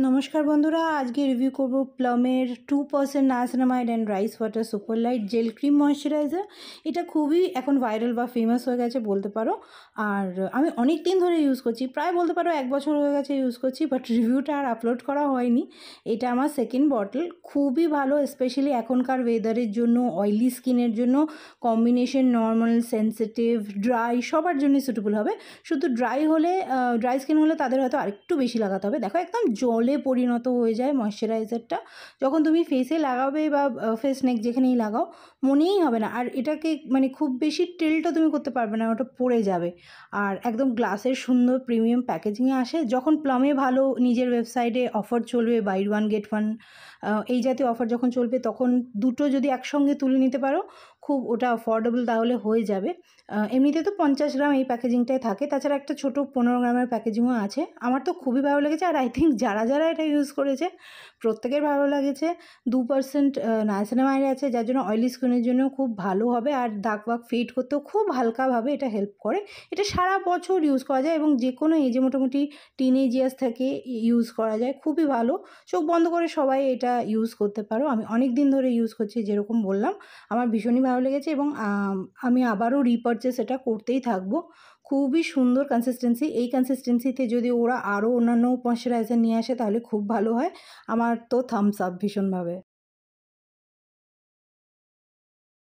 নমস্কার বন্ধুরা, আজকে রিভিউ করব প্লামের 2% niacinamide and rice water super light jail cream moisturiser. এটা খুবই এখন ভাইরাল বা ফেমাস হয়ে গেছে বলতে পারো। আর আমি অনেক দিন ধরে ইউজ করছি, প্রায় বলতে পারো 1 বছর হয়ে গেছে ইউজ করছি, বাট রিভিউটা আর আপলোড করা হয়নি। এটা আমার সেকেন্ড বটল, খুবই ভালো, স্পেশালি এখনকার ওয়েদারের জন্য, অয়েলি স্কিনের জন্য। কম্বিনেশন নর্মাল, সেন্সিটিভ, ড্রাই সবার জন্যই সুটেবল হবে। শুধু ড্রাই স্কিন হলে তাদের হয়তো আরেকটু বেশি লাগাতে হবে। দেখো একদম জলে পরিণত হয়ে যায় ময়শ্চারাইজারটা যখন তুমি ফেসে লাগাবে বা ফেস নেক যেখানেই লাগাও, মনেই হবে না। আর এটাকে মানে খুব বেশি টিল্টও তুমি করতে পারবে না, ওটা পড়ে যাবে। আর একদম গ্লাসের সুন্দর প্রিমিয়াম প্যাকেজিংয়ে আসে। যখন প্লামে ভালো নিজের ওয়েবসাইটে অফার চলবে, বাই 1 গেট 1 এই জাতীয় অফার যখন চলবে, তখন দুটো যদি একসঙ্গে তুলে নিতে পারো, খুব ওটা অ্যাফোর্ডেবল তাহলে হয়ে যাবে। এমনিতে তো 50 গ্রাম এই প্যাকেজিংটায় থাকে, তাছাড়া একটা ছোটো 15 গ্রামের প্যাকেজিংও আছে। আমার তো খুবই ভালো লেগেছে, আর আই থিঙ্ক যারা এটা ইউজ করেছে প্রত্যেকের ভালো লেগেছে। 2% নায়াসিনামাইড আছে, যার জন্য অয়েলি স্কিনের জন্য খুব ভালো হবে। আর দাগ ওয়াগ ফেড করতেও খুব হালকাভাবে এটা হেল্প করে। এটা সারা বছর ইউজ করা যায় এবং যে কোনো এজে মোটামুটি টিনেজ ইয়ার্স থেকে ইউজ করা যায়, খুবই ভালো। চোখ বন্ধ করে সবাই এটা ইউজ করতে পারো। আমি অনেক দিন ধরে ইউজ করছি, যেরকম বললাম আমার ভীষণই ভালো লেগেছে এবং আমি আবারও রিপারচেস এটা করতেই থাকবো। খুবই সুন্দর কনসিস্টেন্সি। এই কনসিস্টেন্সিতে যদি ওরা আরও অন্যান্য ময়শ্চারাইজার নিয়ে আসে তাহলে খুব ভালো হয়। আমার তো থামস আপ ভীষণভাবে।